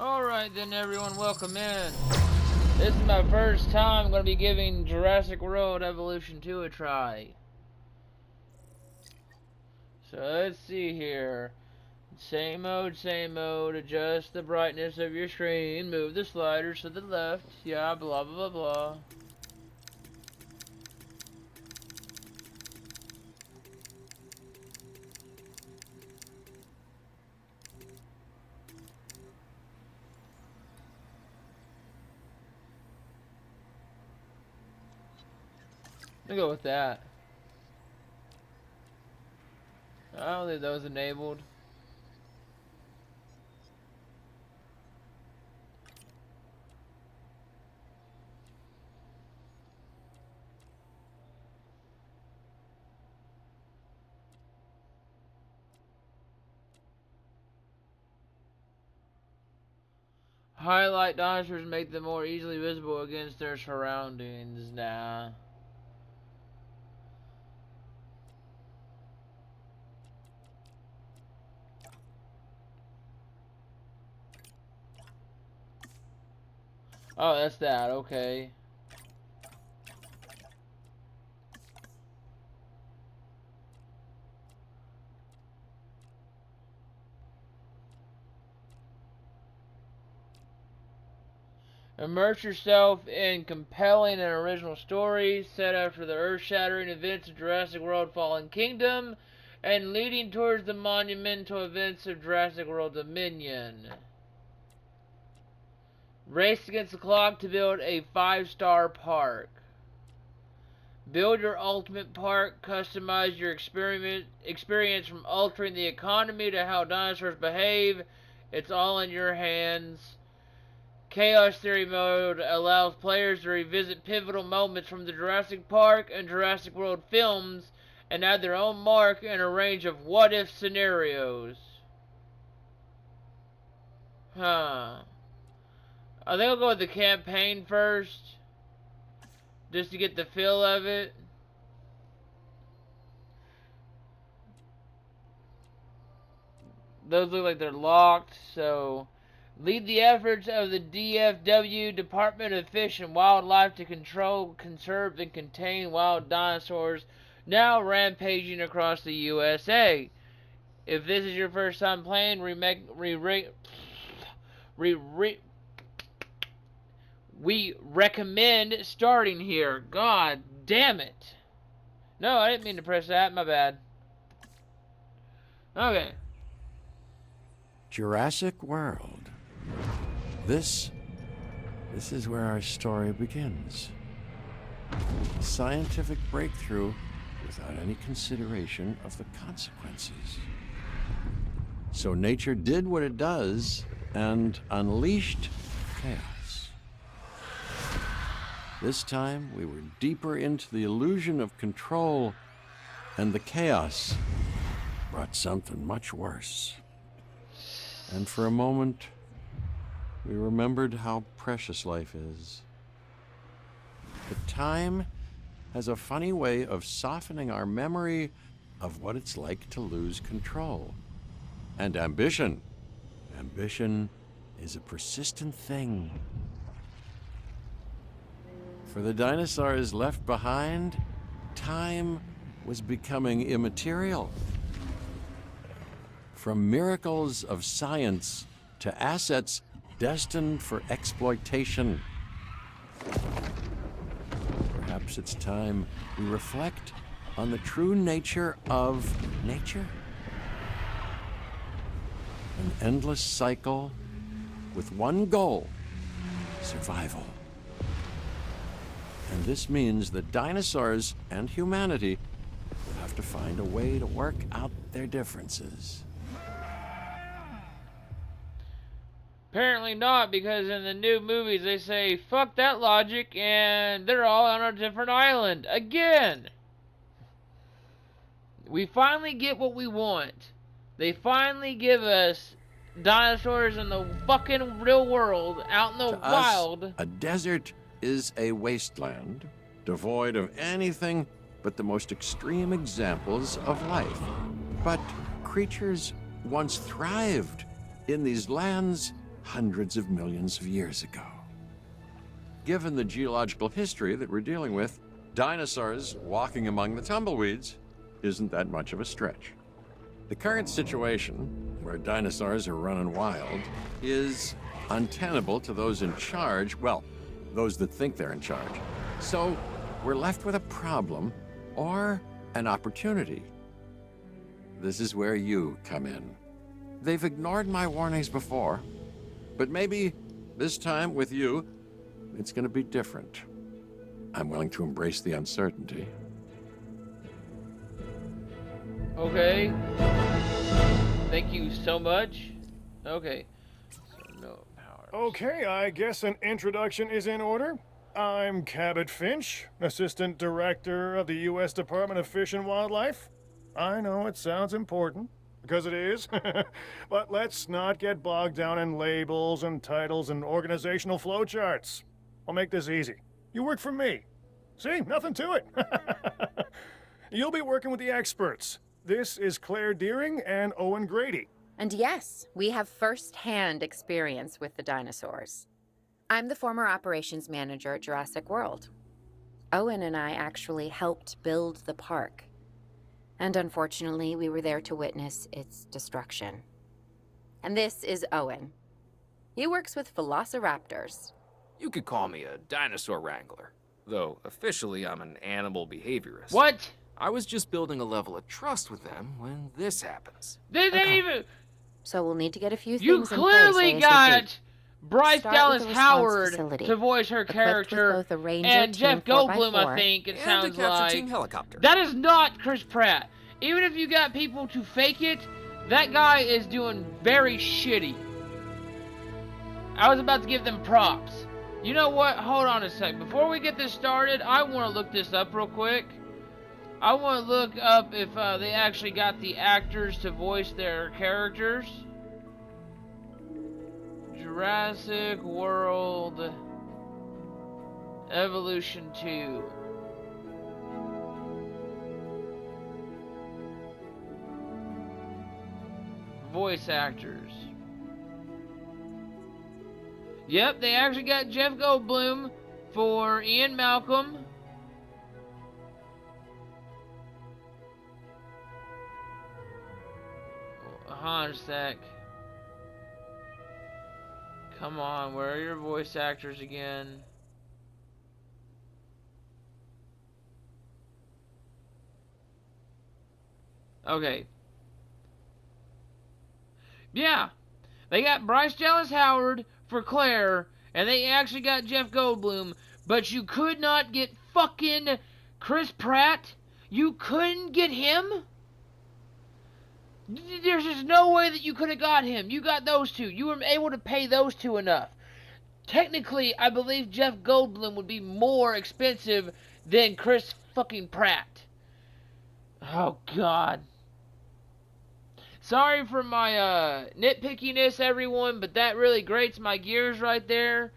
Alright then everyone, welcome in. This is my first time I'm going to be giving Jurassic World Evolution 2 a try. So let's see here. Same mode, adjust the brightness of your screen, move the sliders to the left, yeah, blah blah blah blah. Let me go with that. I don't think that was enabled. Highlight dinosaurs, make them more easily visible against their surroundings. Nah. Oh, that's that, okay. Immerse yourself in compelling and original stories set after the earth-shattering events of Jurassic World Fallen Kingdom and leading towards the monumental events of Jurassic World Dominion. Race against the clock to build a 5-star park. Build your ultimate park, customize your experience from altering the economy to how dinosaurs behave. It's all in your hands. Chaos Theory mode allows players to revisit pivotal moments from the Jurassic Park and Jurassic World films and add their own mark in a range of what-if scenarios. Huh. I think I'll go with the campaign first, just to get the feel of it. Those look like they're locked, so... Lead the efforts of the DFW, Department of Fish and Wildlife, to control, conserve, and contain wild dinosaurs now rampaging across the USA. If this is your first time playing, we recommend starting here. God damn it. No, I didn't mean to press that. My bad. Okay. Jurassic World. This is where our story begins. A scientific breakthrough without any consideration of the consequences. So nature did what it does and unleashed chaos. This time we were deeper into the illusion of control, and the chaos brought something much worse. And for a moment, we remembered how precious life is. But time has a funny way of softening our memory of what it's like to lose control. And ambition. Ambition is a persistent thing. For the dinosaurs left behind, time was becoming immaterial. From miracles of science to assets destined for exploitation. Perhaps it's time we reflect on the true nature of nature. An endless cycle with one goal: survival. And this means that dinosaurs and humanity will have to find a way to work out their differences. Apparently not, because in the new movies they say, fuck that logic, and they're all on a different island. Again! We finally get what we want. They finally give us dinosaurs in the fucking real world, out in the wild. A desert is a wasteland, devoid of anything but the most extreme examples of life. But creatures once thrived in these lands hundreds of millions of years ago. Given the geological history that we're dealing with, dinosaurs walking among the tumbleweeds isn't that much of a stretch. The current situation, where dinosaurs are running wild, is untenable to those in charge, well, those that think they're in charge. So we're left with a problem or an opportunity. This is where you come in. They've ignored my warnings before, but maybe this time with you, it's going to be different. I'm willing to embrace the uncertainty. Okay. Thank you so much. Okay. So no powers. Okay, I guess an introduction is in order. I'm Cabot Finch, Assistant Director of the U.S. Department of Fish and Wildlife. I know it sounds important, because it is, but let's not get bogged down in labels and titles and organizational flowcharts. I'll make this easy. You work for me. See, nothing to it. You'll be working with the experts. This is Claire Deering and Owen Grady. And yes, we have first-hand experience with the dinosaurs. I'm the former operations manager at Jurassic World. Owen and I actually helped build the park. And unfortunately, we were there to witness its destruction. And this is Owen. He works with velociraptors. You could call me a dinosaur wrangler, though officially I'm an animal behaviorist. What? I was just building a level of trust with them when this happens. They didn't Okay. even. So we'll need to get a few You things in clearly place got ASAP. Bryce Start Dallas with the response Howard facility, to voice her equipped with character, both a Ranger and Team Jeff 4x4 Goldblum, I think it And a sounds capture like. team helicopter. That is not Chris Pratt. Even if you got people to fake it, that guy is doing very shitty. I was about to give them props. You know what? Hold on a sec. Before we get this started, I want to look this up real quick. I want to look up if they actually got the actors to voice their characters. Jurassic World Evolution 2. Voice actors. Yep, they actually got Jeff Goldblum for Ian Malcolm. Hold on a sec. Come on, where are your voice actors again? Okay. Yeah, they got Bryce Dallas Howard for Claire, and they actually got Jeff Goldblum, but you could not get fucking Chris Pratt? You couldn't get him? There's just no way that you could have got him. You got those two. You were able to pay those two enough. Technically, I believe Jeff Goldblum would be more expensive than Chris fucking Pratt. Oh, God. Sorry for my nitpickiness, everyone, but that really grates my gears right there.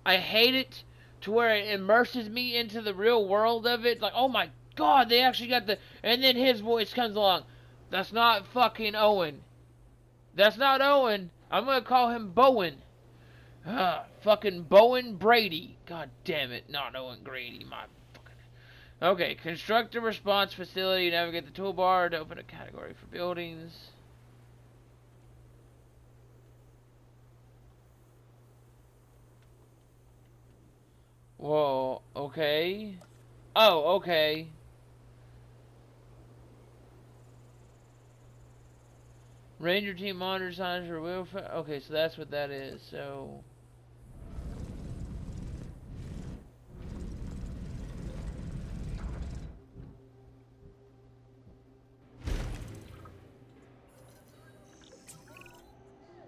I hate it to where it immerses me into the real world of it. Like, oh my God, they actually got the... And then his voice comes along. That's not fucking Owen. That's not Owen. I'm gonna call him Bowen. Fucking Bowen Brady. God damn it, not Owen Grady. My fucking... Okay, construct a response facility. Navigate the toolbar to open a category for buildings. Whoa, okay. Oh, okay. Ranger team monitor signs for wheel. Okay, so that's what that is. So.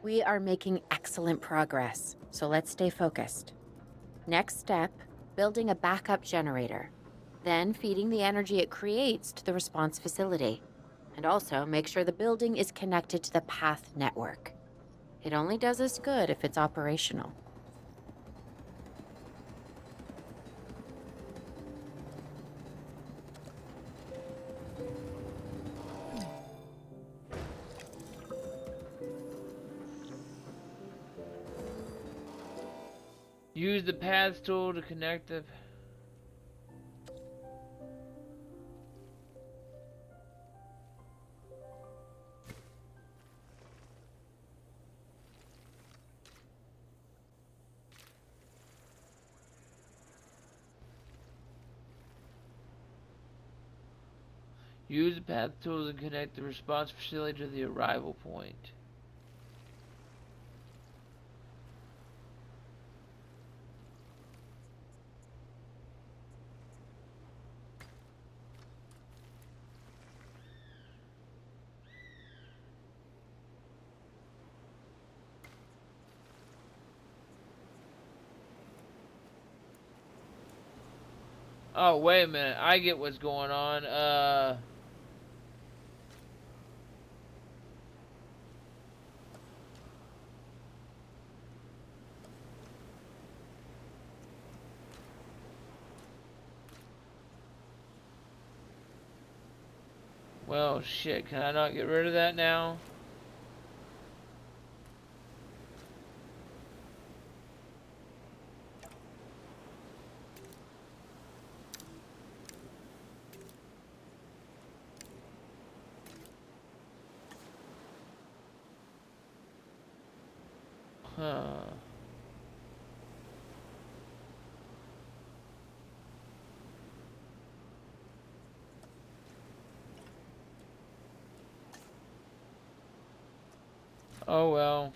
We are making excellent progress, so let's stay focused. Next step, building a backup generator. Then feeding the energy it creates to the response facility. And also make sure the building is connected to the path network. It only does us good if it's operational. Use the paths tool to connect the... Use the path tool to connect the response facility to the arrival point. Oh, wait a minute. I get what's going on. Well, shit. Can I not get rid of that now? Huh. Oh well.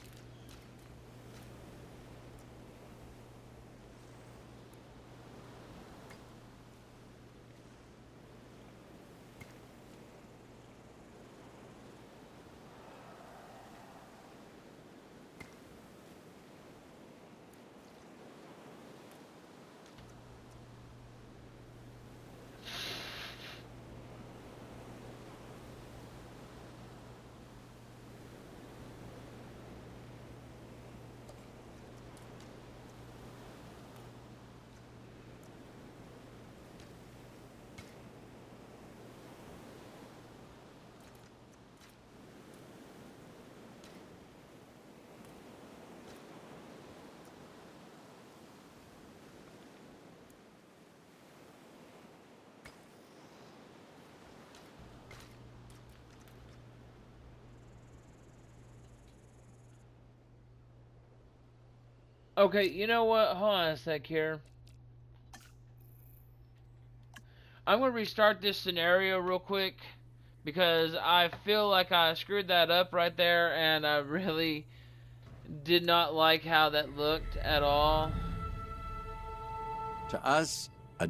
Okay, you know what? Hold on a sec here. I'm gonna restart this scenario real quick because I feel like I screwed that up right there, and I really did not like how that looked at all. To us, a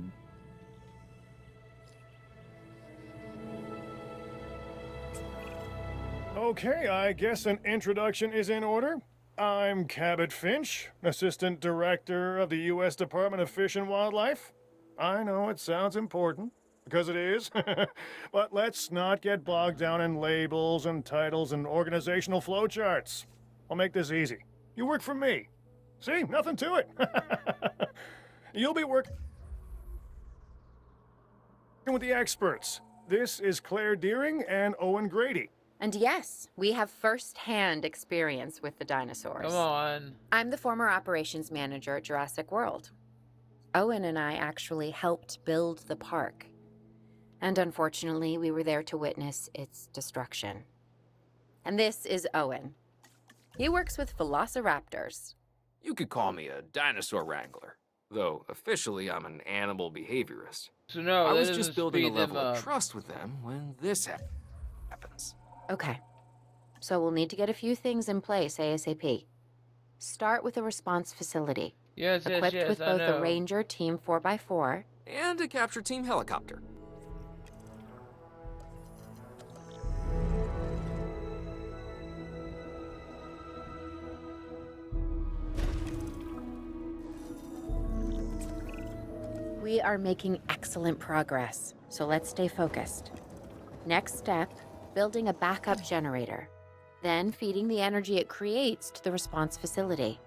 Okay, I guess an introduction is in order. I'm Cabot Finch, Assistant Director of the U.S. Department of Fish and Wildlife. I know it sounds important, because it is, but let's not get bogged down in labels and titles and organizational flowcharts. I'll make this easy. You work for me. See, nothing to it. You'll be working with the experts. This is Claire Deering and Owen Grady. And yes, we have first-hand experience with the dinosaurs. Come on. I'm the former operations manager at Jurassic World. Owen and I actually helped build the park. And unfortunately, we were there to witness its destruction. And this is Owen. He works with velociraptors. You could call me a dinosaur wrangler, though officially I'm an animal behaviorist. So no, I that was doesn't just building a speed them level of up. trust with them when this happens. Okay. So we'll need to get a few things in place ASAP. Start with a response facility. Yes, yes, Equipped yes, with I both know. a Ranger Team 4x4 And a capture team helicopter. We are making excellent progress, so let's stay focused. Next step, building a backup generator. Then feeding the energy it creates to the response facility.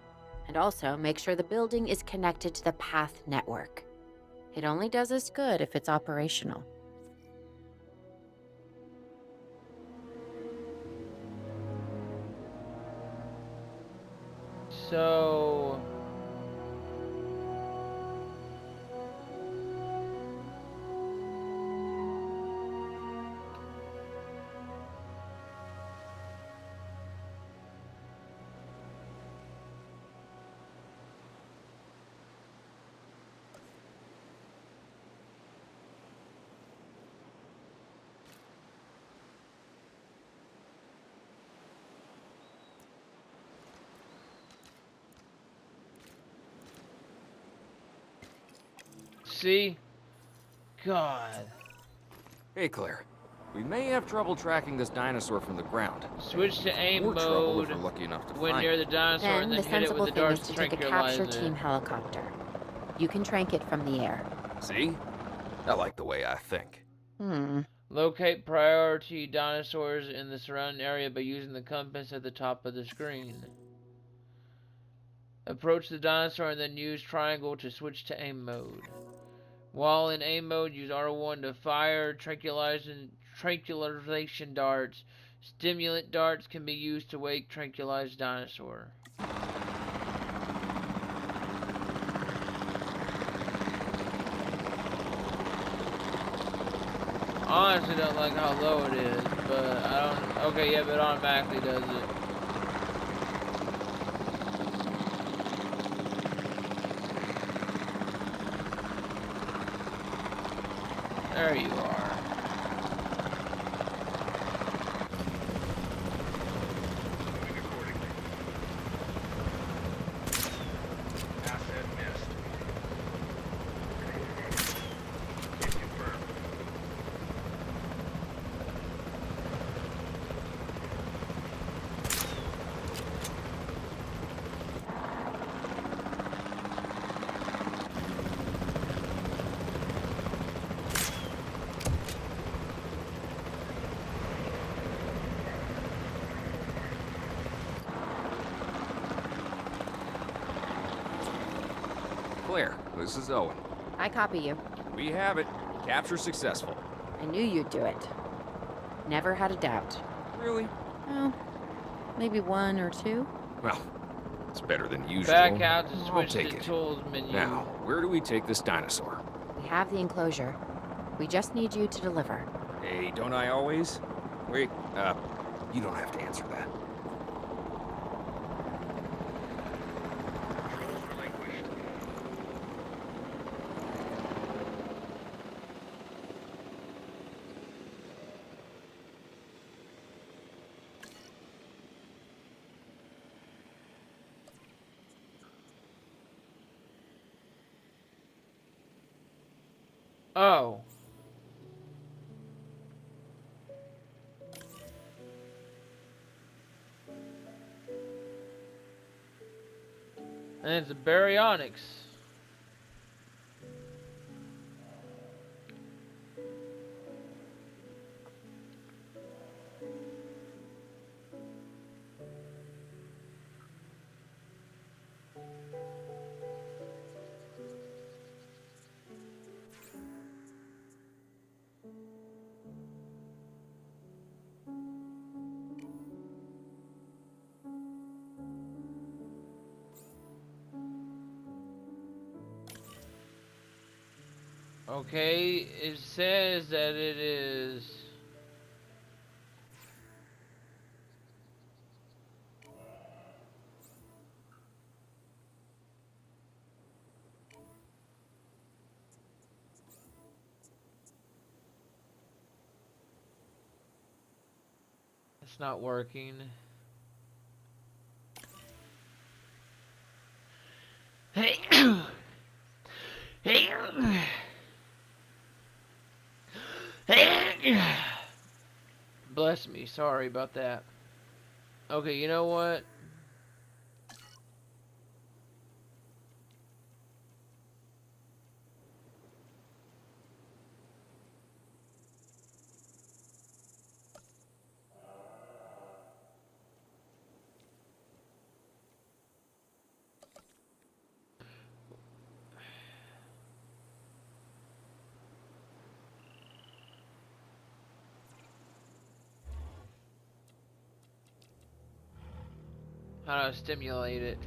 And also make sure the building is connected to the path network. It only does us good if it's operational. So See? God. Hey, Claire. We may have trouble tracking this dinosaur from the ground. Switch to aim More trouble mode if we're lucky enough to when find near it. the dinosaur Then and the then hit it sensible with the thing darts is to to take a tranquilize capture it. team helicopter. You can trank it from the air. See? I like the way I think. Locate priority dinosaurs in the surrounding area by using the compass at the top of the screen. Approach the dinosaur and then use triangle to switch to aim mode. While in aim mode, use R1 to fire tranquilization darts. Stimulant darts can be used to wake tranquilized dinosaur. Honestly, don't like how low it is, but I don't. Okay, yeah, but it automatically does it. There you are. Asset missed. Confirmed. Claire, this is Owen. I copy you. We have it. Capture successful. I knew you'd do it. Never had a doubt. Really? Well, maybe one or two. Well, it's better than usual. Back out to I'll switch take the it. tools menu. Now, where do we take this dinosaur? We have the enclosure. We just need you to deliver. Hey, don't I always? Wait, you don't have to answer that. Controls relinquished. Oh. And it's a baryonyx. Okay, it says that it is. It's not working. Hey. Hey. Bless me, sorry about that. Okay, you know what? How to stimulate it.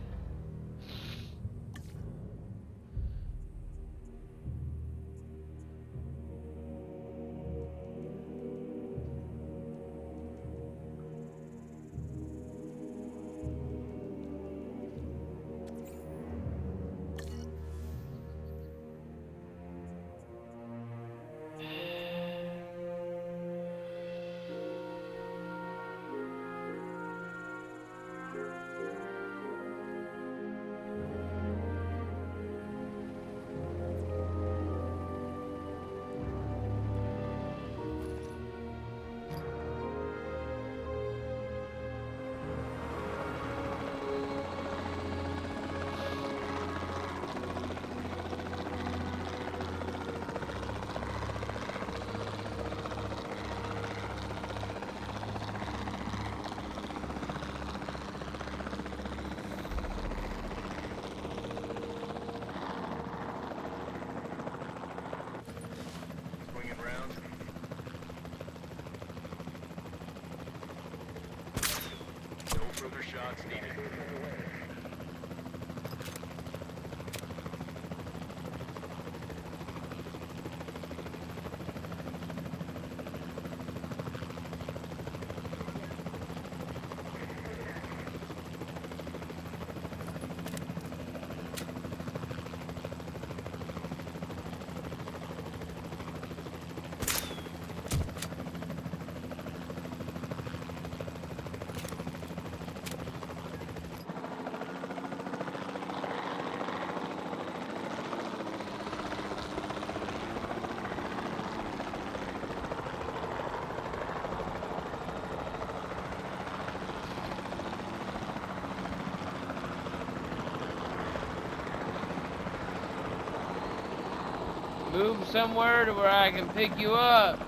Move somewhere to where I can pick you up.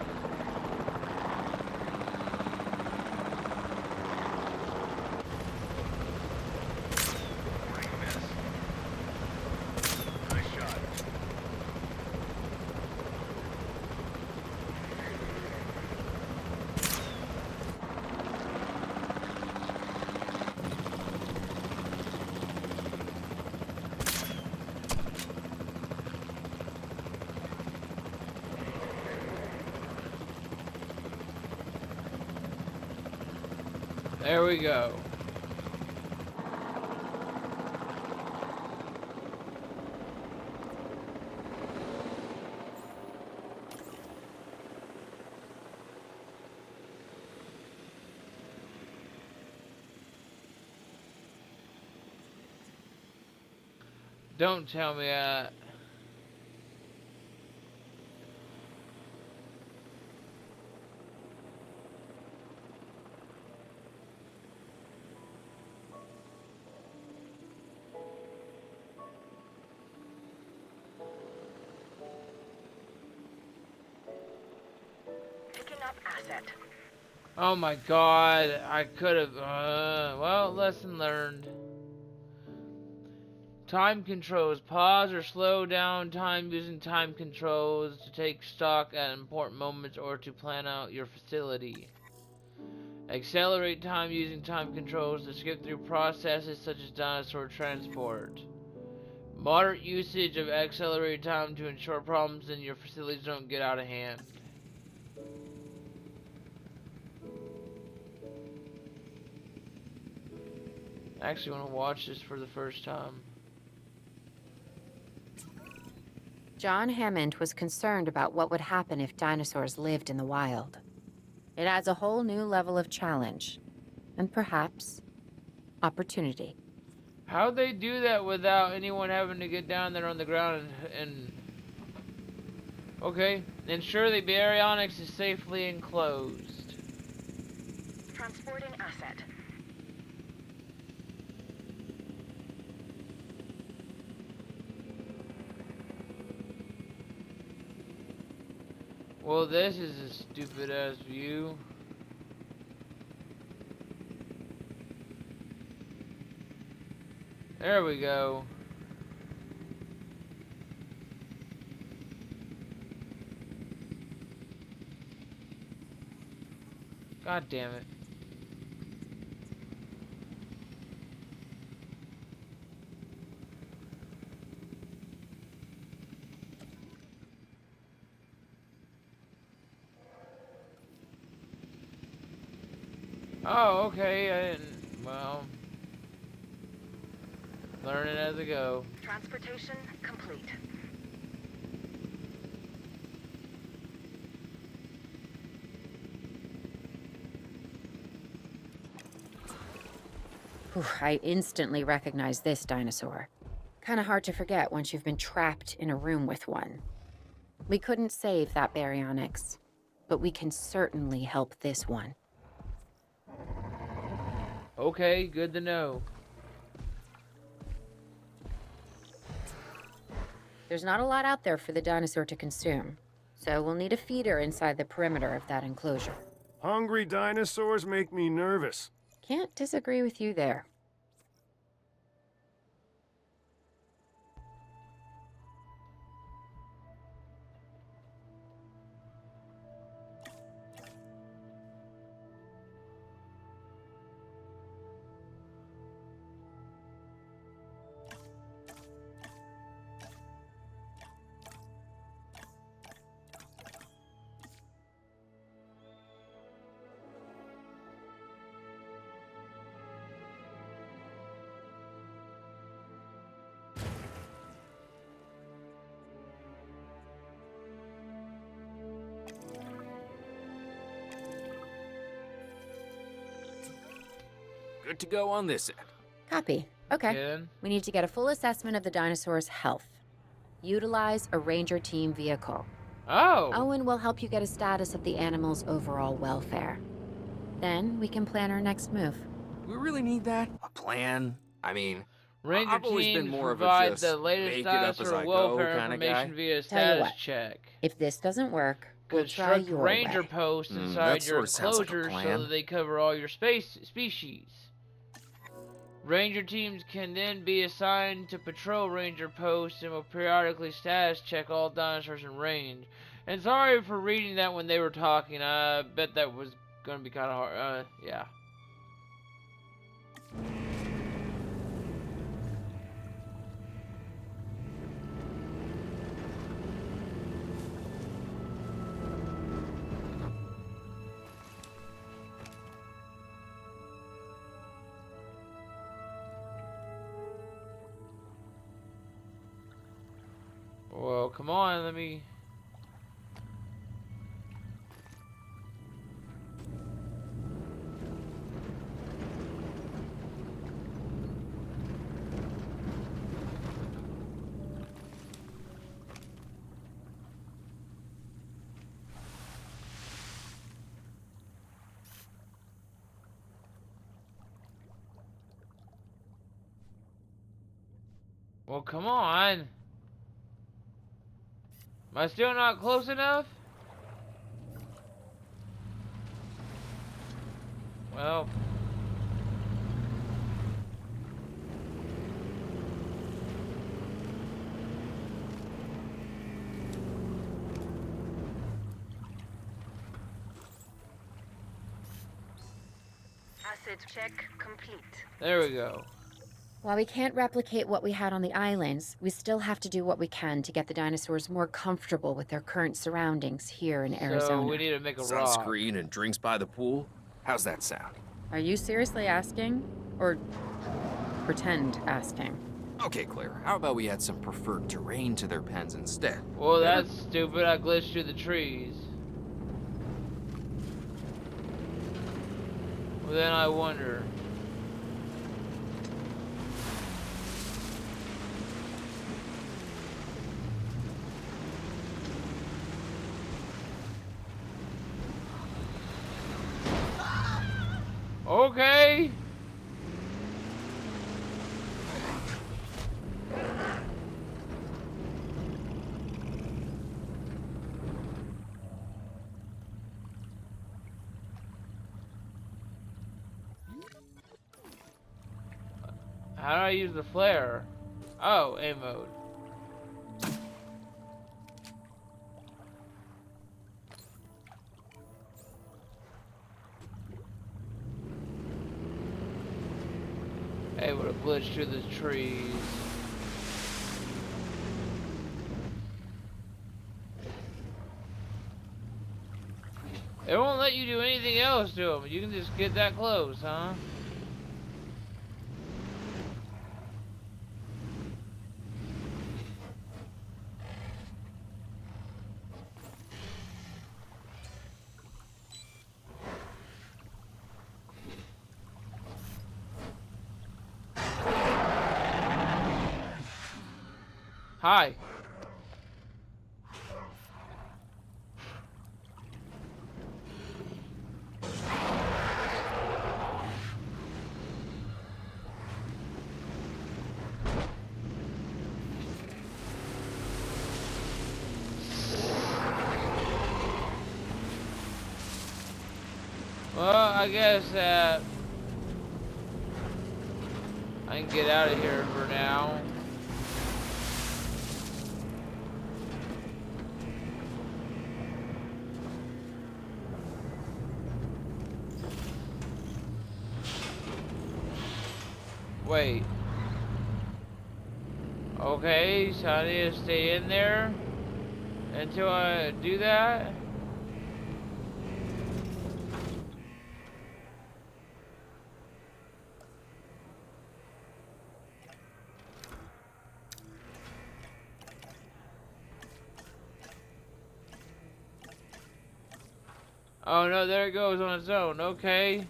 Warning miss. Nice shot. There we go. Don't tell me that. Picking up asset. Oh my god, I could have, well, lesson learned. Time controls. Pause or slow down time using time controls to take stock at important moments or to plan out your facility. Accelerate time using time controls to skip through processes such as dinosaur transport. Moderate usage of accelerated time to ensure problems in your facilities don't get out of hand. I actually want to watch this for the first time. John Hammond was concerned about what would happen if dinosaurs lived in the wild. It adds a whole new level of challenge, and perhaps opportunity. How'd they do that without anyone having to get down there on the ground and okay, ensure the baryonyx is safely enclosed. Transporting asset. Well, this is a stupid ass view. There we go. God damn it. Oh, okay, I didn't, well, learning as I go. Transportation complete. Whew, I instantly recognize this dinosaur. Kinda hard to forget once you've been trapped in a room with one. We couldn't save that baryonyx, but we can certainly help this one. Okay, good to know. There's not a lot out there for the dinosaur to consume, so we'll need a feeder inside the perimeter of that enclosure. Hungry dinosaurs make me nervous. Can't disagree with you there. Good to go on this end. Copy. Okay. Again. We need to get a full assessment of the dinosaur's health. Utilize a ranger team vehicle. Oh! Owen will help you get a status of the animal's overall welfare. Then we can plan our next move. We really need that? A plan? I mean, Ranger I've always been teams more of a provide just the latest make it up as dinosaur I go welfare kinda guy. information via Tell you status what. check. If this doesn't work, we'll try Construct your ranger way. posts that inside your sorta sounds like a enclosure so plan. that they cover all your species. Ranger teams can then be assigned to patrol ranger posts and will periodically status check all dinosaurs in range. And sorry for reading that when they were talking. I bet that was going to be kind of hard. Yeah. Well, come on, let me... Well, come on. Am I still not close enough? Well... Asset check complete. There we go. While we can't replicate what we had on the islands, we still have to do what we can to get the dinosaurs more comfortable with their current surroundings here in Arizona. So we need to make a rock. Sunscreen and drinks by the pool? How's that sound? Are you seriously asking? Or pretend asking? Okay, Claire, how about we add some preferred terrain to their pens instead? Well, that's stupid. I glitched through the trees. Well, then I wonder. Okay. How do I use the flare? Oh, A mode. Able to glitch through the trees. It won't let you do anything else to them. You can just get that close, huh? Hi. Well, I guess that I can get out of here for now. Wait. Okay, so I need to stay in there until I do that? Oh no, there it goes on its own. Okay.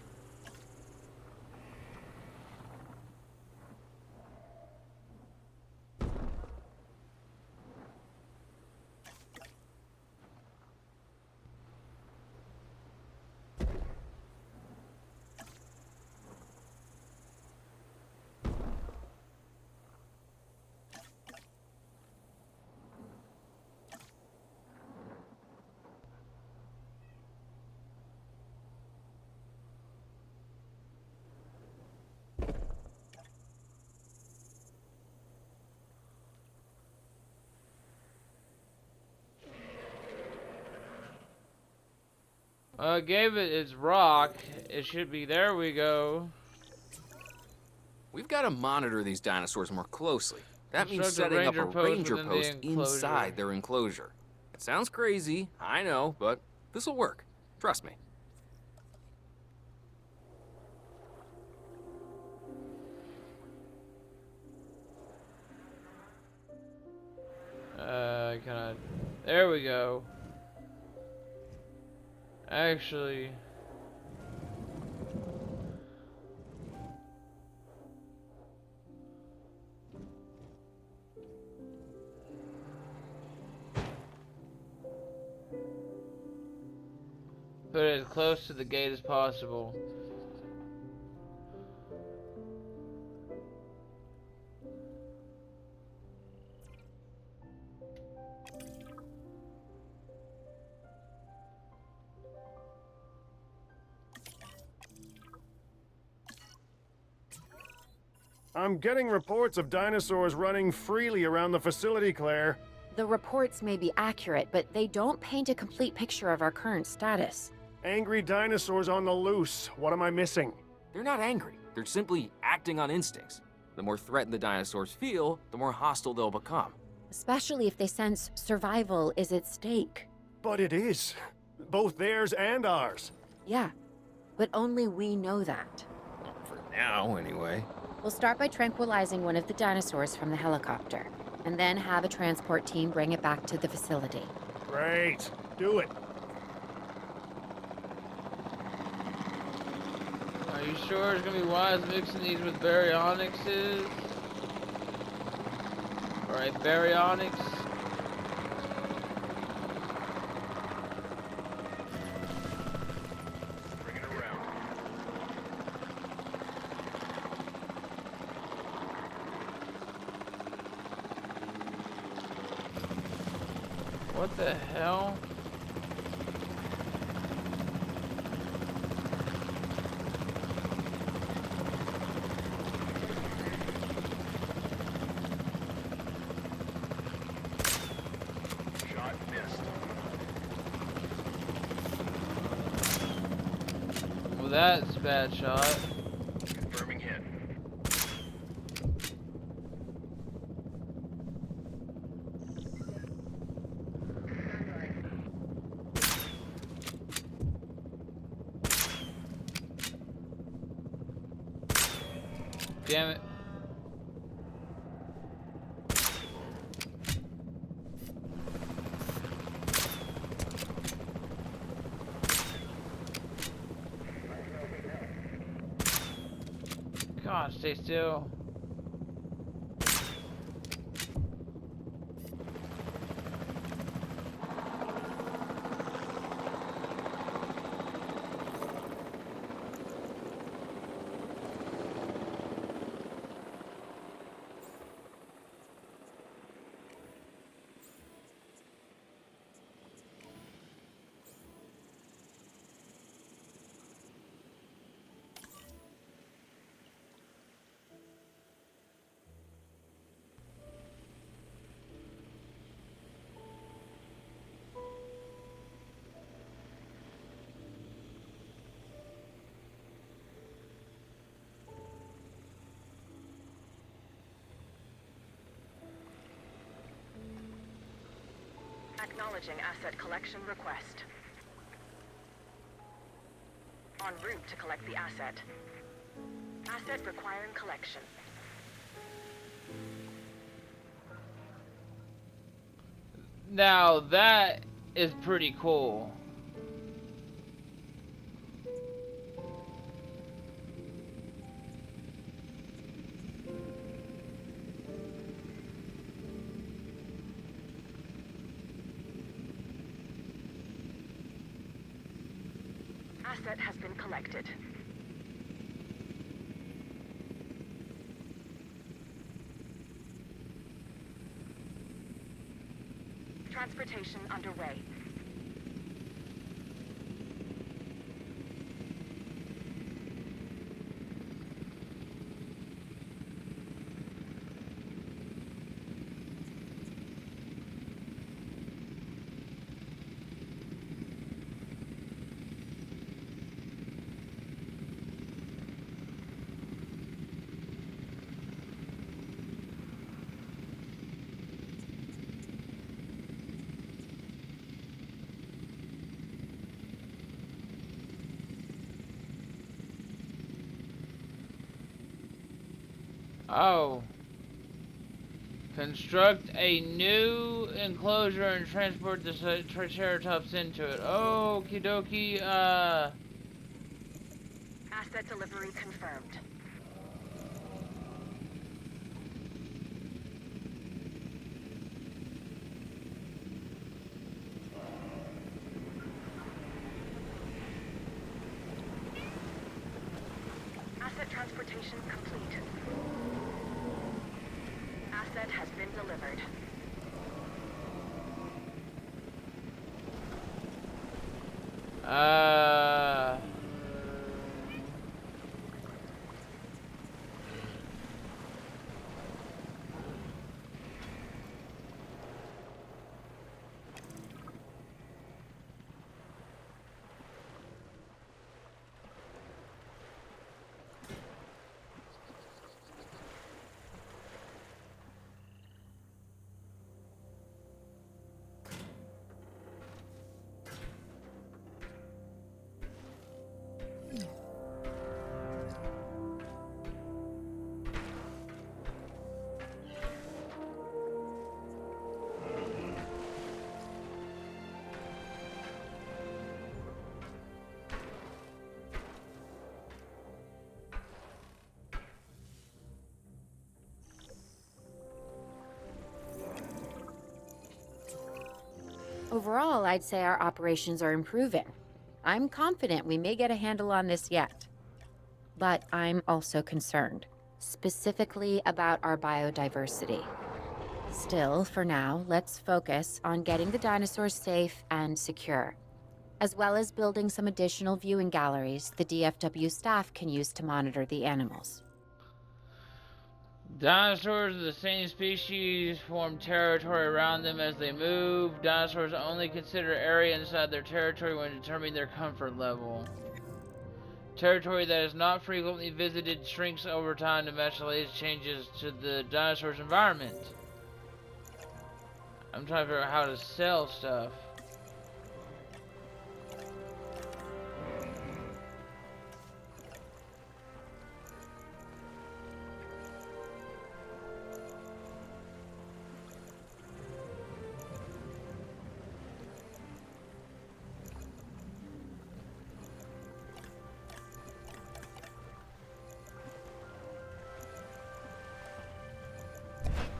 I gave it its rock. It should be. There we go. We've got to monitor these dinosaurs more closely. That means Construct a setting up a ranger post ranger within the post enclosure. inside their enclosure. It sounds crazy, I know, but this'll work. Trust me. Kinda. There we go. Actually. Put it as close to the gate as possible. I'm getting reports of dinosaurs running freely around the facility, Claire. The reports may be accurate, but they don't paint a complete picture of our current status. Angry dinosaurs on the loose. What am I missing? They're not angry, they're simply acting on instincts. The more threatened the dinosaurs feel, the more hostile they'll become. Especially if they sense survival is at stake. But it is. Both theirs and ours. Yeah, but only we know that. For now, anyway. We'll start by tranquilizing one of the dinosaurs from the helicopter, and then have a transport team bring it back to the facility. Great. Do it. Are you sure it's gonna be wise mixing these with baryonyxes? Alright, baryonyx. Bring it around. What the hell? Shot missed. Well, that's a bad shot. Confirming hit. Damn it. God, stay still. Acknowledging asset collection request. En route to collect the asset. Asset requiring collection. Now that is pretty cool. Asset has been collected. Transportation underway. Oh. Construct a new enclosure and transport the Triceratops into it. Okie dokie, Asset delivery confirmed. Asset transportation complete. Asset has been delivered. uh... Overall, I'd say our operations are improving. I'm confident we may get a handle on this yet. But I'm also concerned, specifically about our biodiversity. Still, for now, let's focus on getting the dinosaurs safe and secure, as well as building some additional viewing galleries the DFW staff can use to monitor the animals. Dinosaurs of the same species form territory around them as they move. Dinosaurs only consider area inside their territory when determining their comfort level. Territory that is not frequently visited shrinks over time to match the latest changes to the dinosaur's environment. I'm trying to figure out how to sell stuff.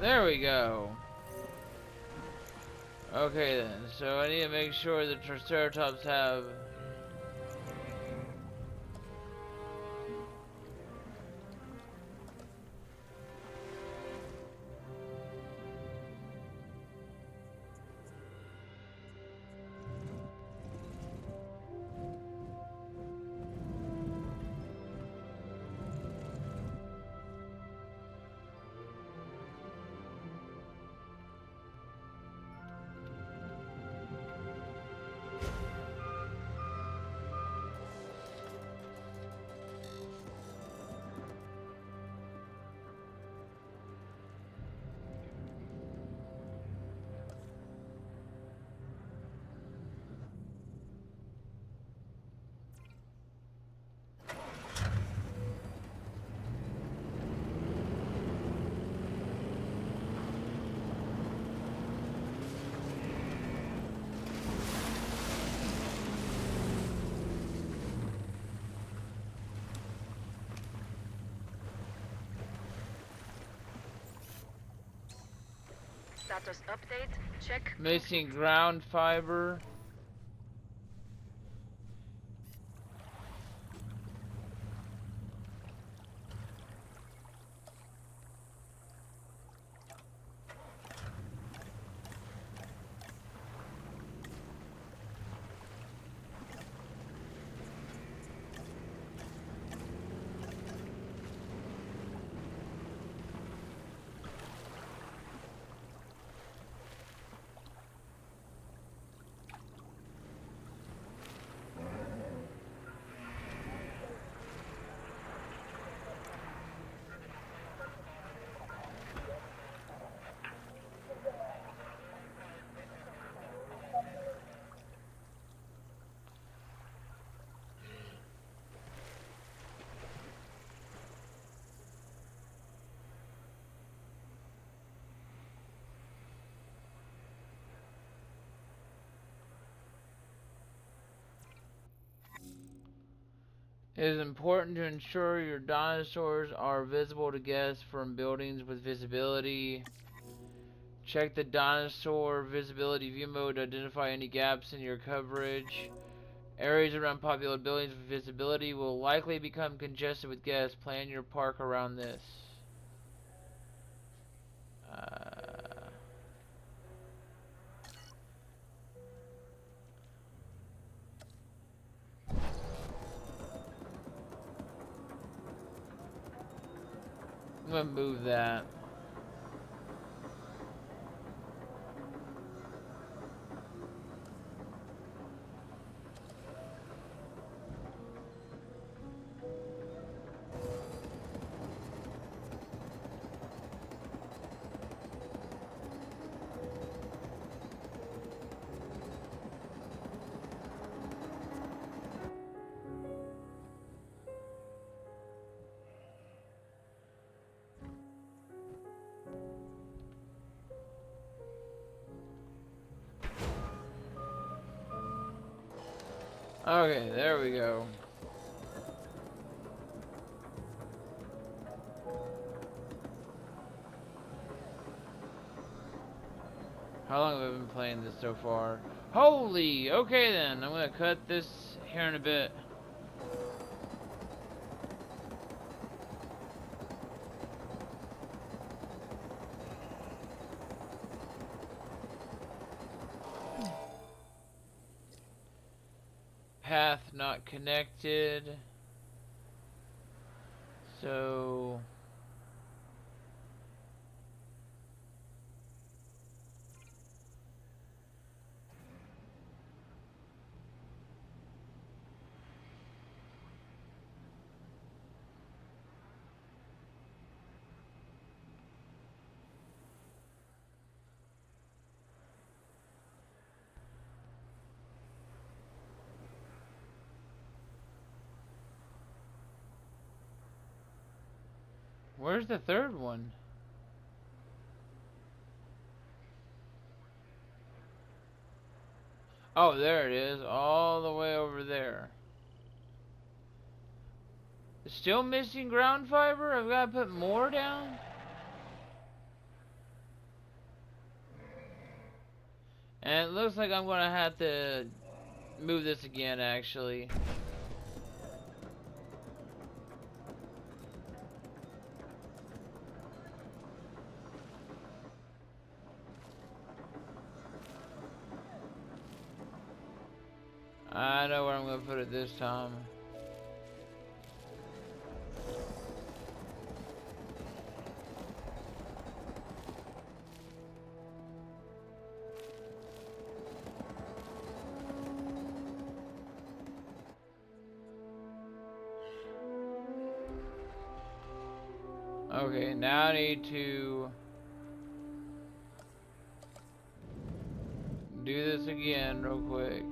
There we go. Okay then, so I need to make sure the Triceratops have... Status update. Check. Missing ground fiber. It is important to ensure your dinosaurs are visible to guests from buildings with visibility. Check the dinosaur visibility view mode to identify any gaps in your coverage. Areas around populated buildings with visibility will likely become congested with guests. Plan your park around this. I'm gonna move that. Okay, there we go. How long have I been playing this so far? Holy! Okay then, I'm gonna cut this here in a bit. Path not connected. So... Where's the third one? Oh, there it is, all the way over there. Still missing ground fiber? I've got to put more down? And it looks like I'm gonna have to move this again, actually. I know where I'm gonna put it this time. Okay, now I need to do this again real quick.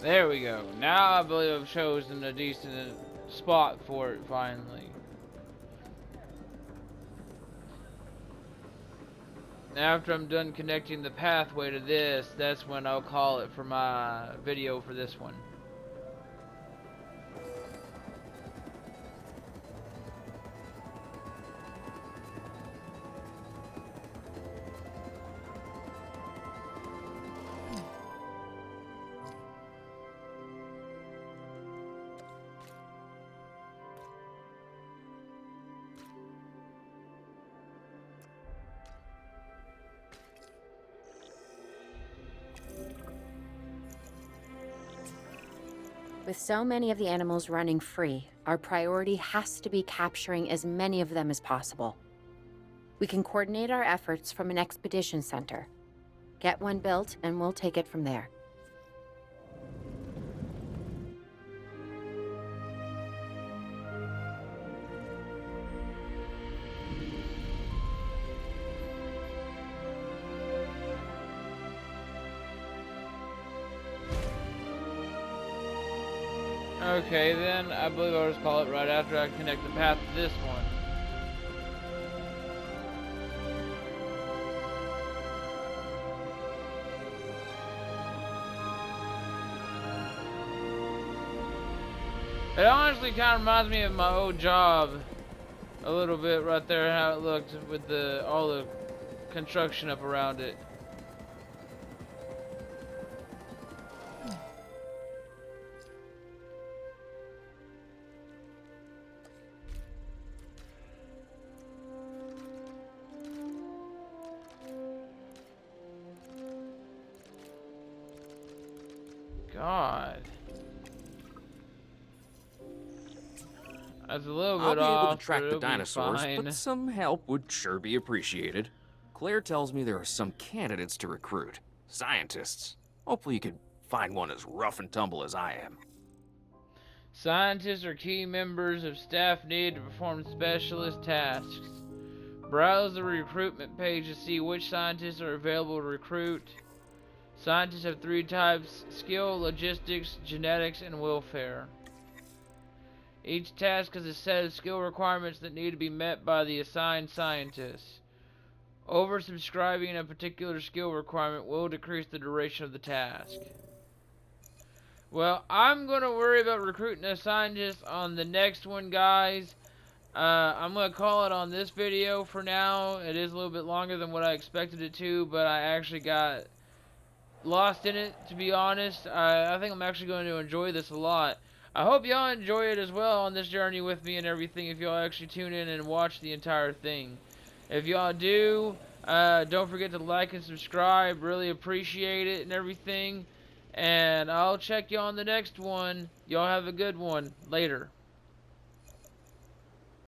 There we go. Now I believe I've chosen a decent spot for it finally. After I'm done connecting the pathway to this, that's when I'll call it for my video for this one. With so many of the animals running free, our priority has to be capturing as many of them as possible. We can coordinate our efforts from an expedition center. Get one built, and we'll take it from there. Okay, then I believe I'll just call it right after I connect the path to this one. It honestly kind of reminds me of my old job a little bit right there, how it looked with all the construction up around it. God. That's a little I'll bit be able off, to track but the it'll be dinosaurs, fine. but some help would sure be appreciated. Claire tells me there are some candidates to recruit. Scientists. Hopefully you could find one as rough and tumble as I am. Scientists are key members of staff needed to perform specialist tasks. Browse the recruitment page to see which scientists are available to recruit. Scientists have 3 types: skill, logistics, genetics, and welfare. Each task has a set of skill requirements that need to be met by the assigned scientist. Oversubscribing a particular skill requirement will decrease the duration of the task. Well, I'm going to worry about recruiting a scientist on the next one, guys. I'm going to call it on this video for now. It is a little bit longer than what I expected it to, but I actually got lost in it, to be honest. I think I'm actually going to enjoy this a lot. I hope y'all enjoy it as well on this journey with me and everything, if y'all actually tune in and watch the entire thing. If y'all do, don't forget to like and subscribe. Really appreciate it and everything. And I'll check y'all on the next one. Y'all have a good one. Later.